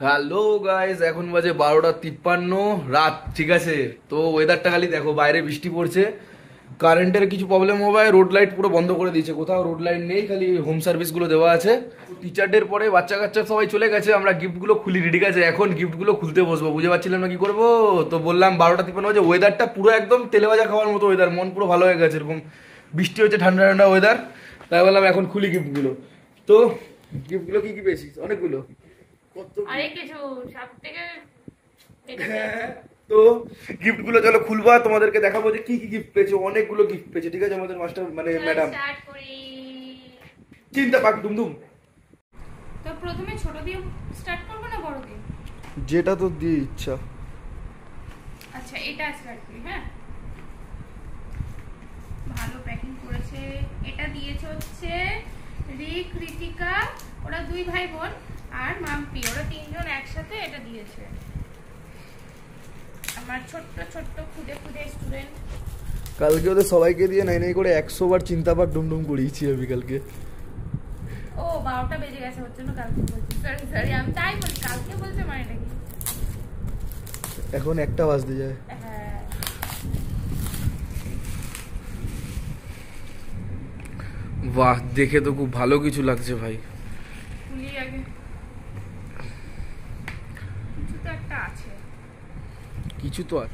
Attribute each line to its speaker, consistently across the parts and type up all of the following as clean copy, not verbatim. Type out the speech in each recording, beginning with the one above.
Speaker 1: Hello guys, এখন বাজে 12:53 রাত। ঠিক আছে, তো ওয়েদারটা খালি দেখো, বাইরে বৃষ্টি পড়ছে, কারেন্টের কিছু প্রবলেম হবে, রোড লাইট পুরো বন্ধ করে দিয়েছে, কোথাও রোড লাইট নেই, খালি হোম সার্ভিসগুলো দেওয়া আছে। টিচার ডের পরে বাচ্চা কাচ্চা সবাই চলে গেছে, আমরা গিফটগুলো খুলিনি। ঠিক আছে, এখন গিফটগুলো খুলতে বসবো, বুঝে পাচ্ছিলাম না কি করবো, তো বললাম 12:53 বাজে, ওয়েদারটা পুরো একদম তেলে ভাজা খাওয়ার মতো ওয়েদার, মন পুরো ভালো হয়ে গেছে, এরকম বৃষ্টি হচ্ছে, ঠান্ডা ঠান্ডা ওয়েদার, তাই বললাম এখন খুলি গিফটগুলো। তো গিফটগুলো কি কি পেয়েছিস? অনেকগুলো।
Speaker 2: আরে কিছু সব থেকে
Speaker 1: তো গিফট গুলো চলো খুলবা, তোমাদেরকে দেখাবো যে কি কি গিফট পেয়েছে। অনেকগুলো গিফট পেয়েছে। ঠিক আছে, আমাদের মাস্টার মানে ম্যাডাম।
Speaker 2: স্টার্ট করি।
Speaker 1: চিন্তা পাক দুমদুম।
Speaker 2: তো প্রথমে ছোট দিয়ে স্টার্ট করব না বড় দিয়ে?
Speaker 1: যেটা তো দিয়ে ইচ্ছা।
Speaker 2: আচ্ছা, এটা স্টার্ট করি। হ্যাঁ, ভালো প্যাকিং করেছে। এটা দিয়েছে হচ্ছে রিক, ঋতিকা, ওরা দুই ভাই বোন, আর মাম্পি, ওরা তিনজন একসাথে এটা দিয়েছে। আমার ছোট্ট ছোট্ট খুদে খুদে স্টুডেন্ট।
Speaker 1: কালকে ওদের সবাইকে দিয়ে নাই নাই করে 100 বার চিন্তা পাক ডুমডুম করিয়েছি আমি কালকে।
Speaker 2: ও 12টা বেজে গেছে, ওর জন্য কালকে বলছি। সরি সরি, আমি তাই বলি কালকে বলতে মানে নাকি
Speaker 1: এখন 1টা বাজতে যায়।
Speaker 2: হ্যাঁ,
Speaker 1: বাহ, দেখে তো খুব ভালো কিছু লাগছে ভাই।
Speaker 2: খুলি আগে। কিছু তো একটা আছে।
Speaker 1: কিছু তো আর।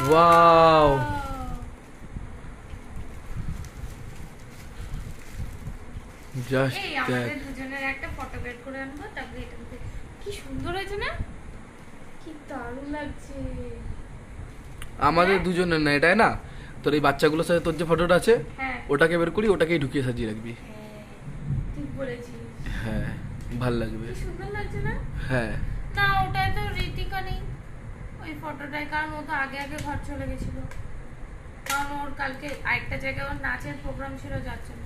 Speaker 1: ওয়াও, জাস্ট
Speaker 2: এই আমাদের দুজনের একটা ফটো বের করে আনবো, তারপরে এটা দেখে কি সুন্দর হয়েছে না? কি দারুণ লাগছে।
Speaker 1: আমাদের দুজনের না, এটাই না তোর এই বাচ্চাগুলোর সাথে তোর যে ফটোটা আছে,
Speaker 2: হ্যাঁ
Speaker 1: ওটাকে বের করি, ওটাকেই ঢুকিয়ে সাজিয়ে রাখবি।
Speaker 2: হ্যাঁ, ঠিক বলেছিস।
Speaker 1: হ্যাঁ, ভাল লাগবে।
Speaker 2: কি সুন্দর লাগছে না?
Speaker 1: হ্যাঁ,
Speaker 2: না, ওটায় তো ঋতিকা নেই ওই ফটোটায়, কারণ ও তো আগে আগে ঘর চলে গেছিল, কারণ ওর কালকে আরেকটা জায়গায় ওর নাচের প্রোগ্রাম ছিল, যাচ্ছে না।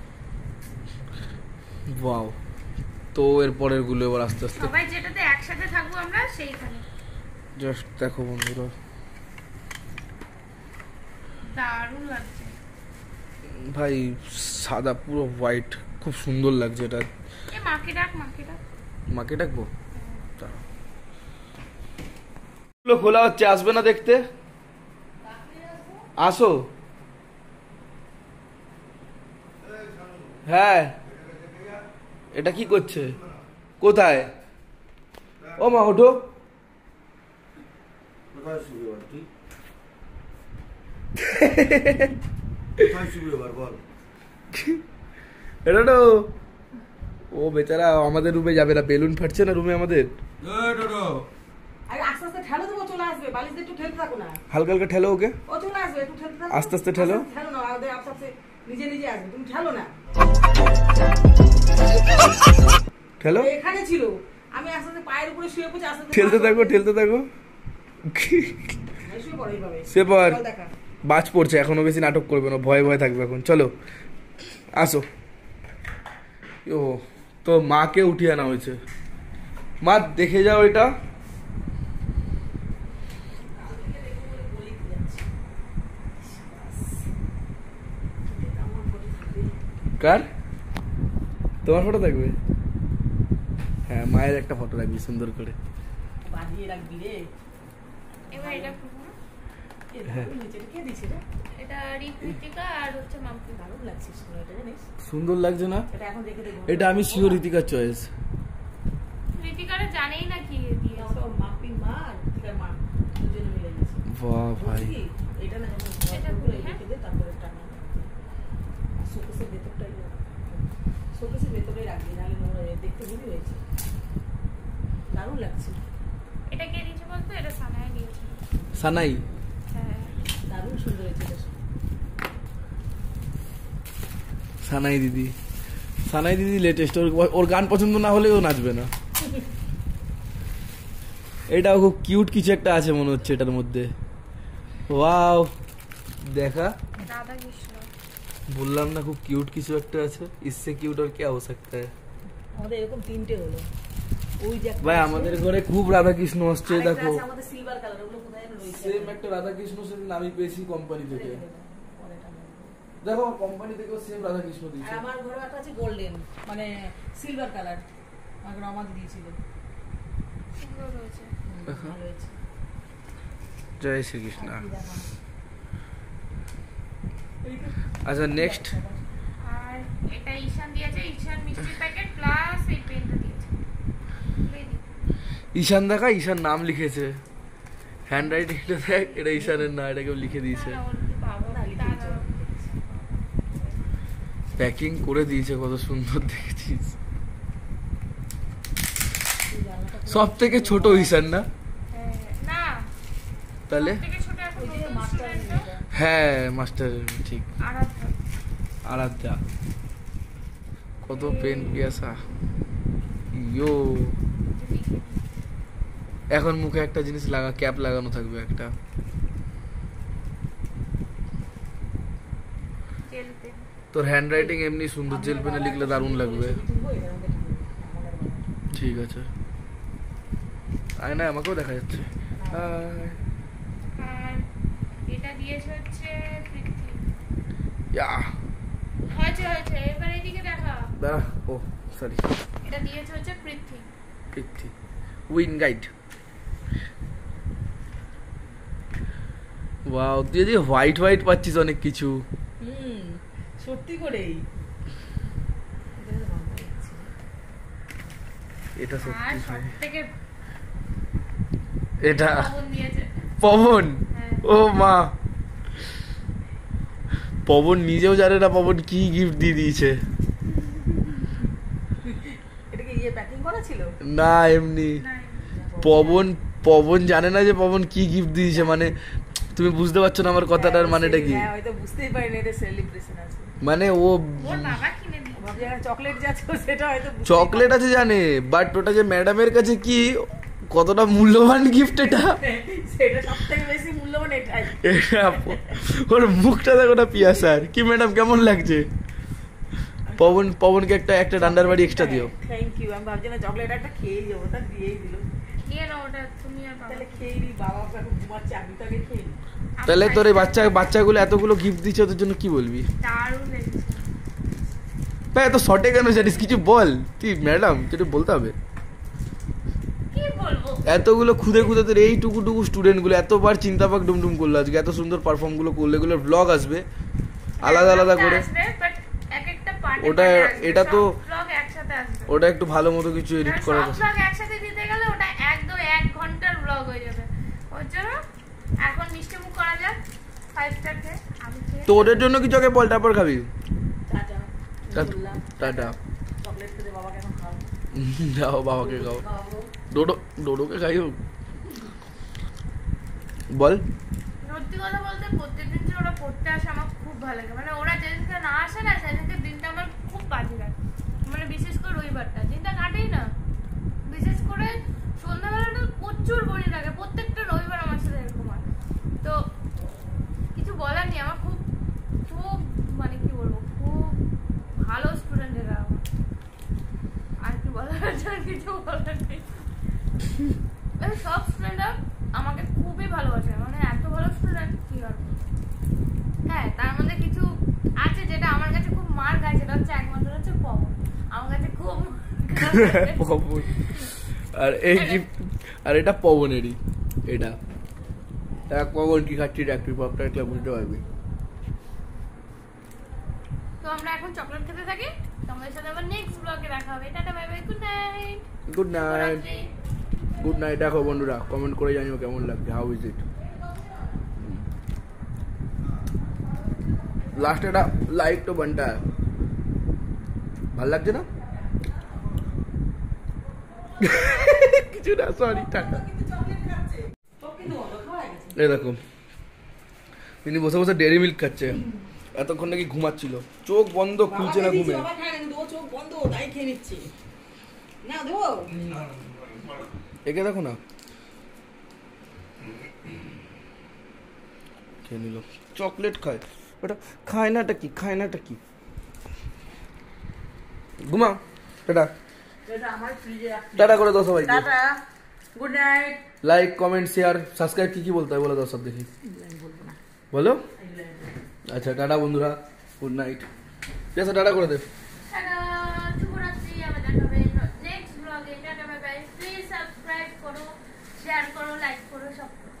Speaker 1: ওয়াও। তো এর পরের গুলো এবার আস্তে আস্তে
Speaker 2: সবাই যেটাতে একসাথে থাকবো আমরা সেইখানে।
Speaker 1: জাস্ট দেখো বন্ধুরা,
Speaker 2: দারুণ লাগছে
Speaker 1: ভাই সাদা পুরো হোয়াইট, খুব সুন্দর লাগছে এটা।
Speaker 2: এ মাকে ডাক, মাকে ডাক।
Speaker 1: মাকে ডাকবো? দাঁড়াও। এগুলো খোলা হচ্ছে, আসবে না দেখতে? আসো। হ্যাঁ, এটা কি করছে? কোথায়? ও মা, ওঠো। এটা তো ও বেচারা আমাদের রুমে যাবে না, বেলুন ফাটছে না রুমে আমাদের। হালকা হালকা ঠেলো ওকে, আস্তে আস্তে ঠেলো। ঠেলো,
Speaker 3: এখানে ছিল, আমি আস্তে আস্তে পায়ের উপরে শুয়ে পড়ছি, আস্তে আস্তে
Speaker 1: ঠেলতে থাকো, ঠেলতে থাকো।
Speaker 3: শুয়ে পড়ো এইভাবে।
Speaker 1: সে পর
Speaker 3: চল দেখা।
Speaker 1: বাজ পড়ছে, এখনো বেশি নাটক করবে না, ভয়ে ভয়ে থাকবে এখন। চলো আসো। ও, তো মাকে উঠিয়ে আনা হয়েছে। মা দেখে যাও এটা। কার? তোমার ফটো থাকবে? হ্যাঁ, মায়ের একটা ফটো রাখবি সুন্দর করে।
Speaker 3: বাঁধিয়ে রাখবি রে।
Speaker 2: এবার এটা খুলবো না?
Speaker 3: এ দারুণ হয়েছে, এটা কে দিছে রে?
Speaker 2: এটা ঋতিকা আর হচ্ছে মাম্পি।
Speaker 3: দারুণ লাগছে শোনো, এটা জানিস?
Speaker 1: সুন্দর লাগছে না?
Speaker 3: এটা এখন দেখে দেখবো।
Speaker 1: এটা আমি শিওর ঋতিকার চয়েস।
Speaker 2: ঋতিকারা জানেই না কি দিয়ে।
Speaker 3: ওটা মাম্পির মা আর ঋতিকার মা দুজনে মিলে গেছে।
Speaker 1: বাহ ভাই,
Speaker 3: বুঝলি? এটা না যখন
Speaker 2: এটা
Speaker 3: ঘরে
Speaker 2: হ্যাঁ?
Speaker 3: রেখে দে, তারপরে টানা। শোকেসের ভেতরটাই শোকেসের ভেতরেই রাখবি, নাহলে নোংরা হয়ে দেখতে হেভি হয়েছে। দারুণ লাগছে।
Speaker 2: এটা কে দিয়েছে বলতো? এটা সানায় দিয়েছে।
Speaker 1: সানাই।
Speaker 2: হ্যাঁ,
Speaker 3: দারুণ সুন্দর হয়েছে এটা।
Speaker 1: সানাই দিদি, সানাই দিদি লেটেস্ট। ওর গান পছন্দ না হলে ও নাচবে না। এটা খুব কিউট কিছু একটা আছে মনে হচ্ছে এটার মধ্যে। ওয়াও, দেখা,
Speaker 2: রাধা কৃষ্ণ।
Speaker 1: বললাম না খুব কিউট কিছু একটা আছে। इससे কিউট আর क्या हो सकता है?
Speaker 3: আমাদের এরকম তিনটে হলো। ওই যে একটা
Speaker 1: ভাই
Speaker 3: আছে,
Speaker 1: আমাদের ঘরে খুব রাধা কৃষ্ণ আসছে,
Speaker 3: আরেকটা
Speaker 1: দেখো।
Speaker 3: আছে আমাদের সিলভার কালার, ওগুলো কোথায় যেন রয়েছে।
Speaker 1: সেম একটা রাধা কৃষ্ণ সেদিন আমি পেয়েছি কোম্পানি থেকে।
Speaker 3: পরেরটা নেবো।
Speaker 1: দেখো কোম্পানি থেকেও সেম রাধা কৃষ্ণ
Speaker 3: আর
Speaker 1: দিয়েছে।
Speaker 3: আমার ঘরে একটা আছে গোল্ডেন, মানে সিলভার কালার। আমাকে রমাদি দিয়েছিল।
Speaker 2: সুন্দর হয়েছে।
Speaker 3: ভালো হয়েছে।
Speaker 1: জয় শ্রীকৃষ্ণ।
Speaker 3: কি দেখো।
Speaker 1: আচ্ছা নেক্সট
Speaker 2: আর এটা ঈশান দিয়েছে, ঈশান মিষ্টির প্যাকেট প্লাস এই পেনটা দিয়েছে। খুলে দিই।
Speaker 1: ঈশান দেখা, ঈশান নাম লিখেছে, হ্যান্ড রাইটিংটা দেখ, এটা ঈশানের না, এটাকে লিখে দিয়েছে,
Speaker 2: দাঁড়া, ওর বাবা
Speaker 3: না, লিখে
Speaker 2: দাঁড়া।
Speaker 1: প্যাকিং করে দিয়েছে, কত সুন্দর দেখেছিস।
Speaker 3: এই জানলাটা খুলে-
Speaker 1: সব থেকে ছোট ঈশান না
Speaker 2: হ্যাঁ, না
Speaker 1: তাহলে?
Speaker 2: সবথেকে ছোট এখন
Speaker 3: ওই যে
Speaker 2: নতুন
Speaker 3: মাস্টার
Speaker 2: স্টুডেন্টটা
Speaker 1: হ্যাঁ মাস্টার, ঠিক।
Speaker 2: আরাধ্যা।
Speaker 1: আরাধ্যা, কত পেন পিয়াসা। ইয়ো, এখন মুখে একটা জিনিস লাগা, ক্যাপ লাগানো থাকবে একটা।
Speaker 2: Gel pen.
Speaker 1: তোর হ্যান্ড রাইটিং এমনি সুন্দর, জেল পেনে লিখলে দারুণ লাগবে।
Speaker 3: ছবি তুলবো, এটার মধ্যে ঢুকবো। আমাদের বাড়ি।
Speaker 1: ঠিক আছে, আয় না, আমাকেও দেখা যাচ্ছে। হাই।
Speaker 2: আর এটা দিয়েছে হচ্ছে পৃথ্বী।
Speaker 1: ইয়া,
Speaker 2: হয়েছে হয়েছে, এবার এদিকে দেখা।
Speaker 1: ও সরি,
Speaker 2: এটা দিয়েছে হচ্ছে Prithvi.
Speaker 1: Prithvi win guide. Wow, তুই যে হোয়াইট হোয়াইট পাচ্ছিস অনেক কিছু।
Speaker 3: সত্যি করেই। এটাতে ভালো লাগছে।
Speaker 1: এটা
Speaker 2: আর
Speaker 1: সত্যি
Speaker 2: সব
Speaker 1: ভাই।
Speaker 2: থেকে
Speaker 1: এটা
Speaker 2: পবন দিয়েছে।
Speaker 1: পবন,
Speaker 2: হ্যাঁ।
Speaker 1: ও মা, পবন নিজেও জানে না পবন কি গিফট দিয়ে দিয়েছে।
Speaker 3: এটাকে ইয়ে প্যাকিং করা ছিল?
Speaker 1: না এমনি,
Speaker 2: না,
Speaker 1: পবন পবন জানে না যে পবন কি গিফট দিয়েছে, মানে তুমি বুঝতে পারছো না আমার কথাটার মানেটা কি।
Speaker 3: হ্যাঁ, হয়তো বুঝতেই পারিনি এটা সেলিব্রেশন আছে।
Speaker 1: মানে ও
Speaker 2: ওর বাবা কিনে দিয়েছে।
Speaker 3: ভাবছি এখানে চকলেট যাচ্ছে, সেটা হয়তো বুঝতেই
Speaker 1: চকলেট আছে জানে, বাট ওটা যে ম্যাডামের কাছে কি কতটা মূল্যবান গিফট এটা,
Speaker 3: পারিনি। সেটা সবথেকে বেশি মূল্যবান এটাই।
Speaker 1: এটা ওর মুখটা দেখো না পিয়াসার, কি ম্যাডাম কেমন লাগছে। পবনকে একটা ডান্ডার বাড়ি এক্সট্রা দিও।
Speaker 3: Thank you. আমি ভাবছি না চকলেট একটা খেয়ে যাবো, তা দিয়েই দিল।
Speaker 2: নিয়ে নাও ওটা, তুমি আর বাবা।
Speaker 3: তাহলে খেয়ে নি, বাবা এখন ঘুমাচ্ছে, আমি তো আগে খেয়ে নি।
Speaker 1: তাহলে তোর এই বাচ্চাগুলো এতগুলো গিফট দিচ্ছে, ওদের জন্য কি বলবি?
Speaker 2: দারুণ লেগেছে।
Speaker 1: ভাই এত শর্টে কেন জানিস, কিছু বল তুই, ম্যাডাম কিছু বলতে হবে।
Speaker 2: কি বলবো?
Speaker 1: এতগুলো খুদে তোর এইটুকু স্টুডেন্ট গুলো এতবার চিন্তা পাক ডুমডুম করলো, আজকে এত সুন্দর পারফর্ম গুলো করলে, এগুলো ব্লগ আসবে আলাদা আলাদা করে।
Speaker 2: আসবে, but এক একটা পার্টে
Speaker 1: ওটা, এটা তো
Speaker 2: ব্লগ একসাথে আসবে।
Speaker 1: ওটা একটু ভালো মতো কিছু এডিট
Speaker 2: কারণ
Speaker 1: করার
Speaker 2: সব
Speaker 1: কথা।
Speaker 2: ব্লগ একসাথে দিতে গেলে ওটা 1 ঘন্টার ব্লগ হয়ে যাবে। ওর জন্য এখন মিষ্টি মুখ করা যাক 5 স্টার খেয়ে। আমি খেয়ে
Speaker 1: তো ওদের জন্য কিছু আগে বল, তারপর খাবি।
Speaker 3: টাটা।
Speaker 1: টা-
Speaker 3: বললাম,
Speaker 1: টাটা।
Speaker 3: চকলেট খেতে বাবাকে এখন খাও।
Speaker 1: যাও বাবাকে খাও,
Speaker 3: খাওয়াবো।
Speaker 1: ডোডোকে খাইও। বল।
Speaker 2: সত্যি কথা বলতে প্রত্যেকদিন যে ওরা পড়তে আসে আমার খুব ভালো লাগে। মানে ওরা যেদিনকে না আসে না, সেদিনকে দিনটা আমার খুব বাজে লাগে। মানে বিশেষ করে রবিবারটা দিনটা কাটেই না। বিশেষ করে সন্ধ্যাবেলাটা প্রচুর বোরিং লাগে। প্রত্যেকটা রবিবার আমার সাথে এরকম হয়। তো কিছু বলার নেই, আমার খুব খুব মানে কি বলবো, খুব ভালো স্টুডেন্ট এরা আমার। আর কি বলার আছে, আর কিছু বলার নেই। মানে সব স্টুডেন্টরা আমাকে খুবই ভালোবাসে, মানে এত ভালো স্টুডেন্ট কি আর বলবো। হ্যাঁ, তার মধ্যে কিছু আছে যেটা আমার কাছে খুব মার খায়, সেটা হচ্ছে একমাত্র হচ্ছে পবন। আমার কাছে খুব
Speaker 1: পবন, আর এই গিফট, আর এটা পবনেরই। এটা এক পবন কি খাচ্ছি, একটি পপটা একটা বুঝতে পারবি।
Speaker 2: তো আমরা এখন চকলেট খেতে থাকি। তোমাদের সাথে আবার নেক্সট ব্লগে দেখা হবে। Tata, bye bye, good night.
Speaker 1: Good night. Good night. দেখো বন্ধুরা, কমেন্ট করে জানিও কেমন লাগছে, হাউ ইজ ইট। লাস্ট একটা লাইক তো বানটা ভাল লাগছে না কিছু না, সরি, টাটা।
Speaker 3: সব কিন্তু বন্ধ, খাওয়া গেছে।
Speaker 1: এই দেখো, তিনি বসে বসে ডেরি মিল্ক খাচ্ছে, এতক্ষণ নাকি ঘুমাচ্ছিল, চোখ বন্ধ, খুলছে না
Speaker 3: বাবাকে দিয়েছি,
Speaker 1: ঘুমে।
Speaker 3: বাবা খায় না, কিন্তু ও চোখ বন্ধ, তাই খেয়ে নিচ্ছে। না দেবো?
Speaker 1: একে দেখো না, খেয়ে নিল, চকলেট খায় ওটা, খায় নাটা কি, খায় নাটা কি। ঘুমাও, টাটা।
Speaker 3: এটা আমার ফ্রিজে রাখছি।
Speaker 1: টাটা করে দাও সবাইকে।
Speaker 3: Tata, good night.
Speaker 1: Like, comment, share, subscribe কি বলতে হয় বলে দাও সব দেখি,
Speaker 3: বলবো না।
Speaker 1: বলো। আচ্ছা টাটা বন্ধুরা, গুড নাইট। ঠিক আছে, টাটা করে দে।
Speaker 2: টাটা, শুভরাত্রি। আবার দেখা হবে নেক্সট ব্লগে। Bye bye. প্লিজ সাবস্ক্রাইব করো, শেয়ার করো, লাইক করো, সব করো।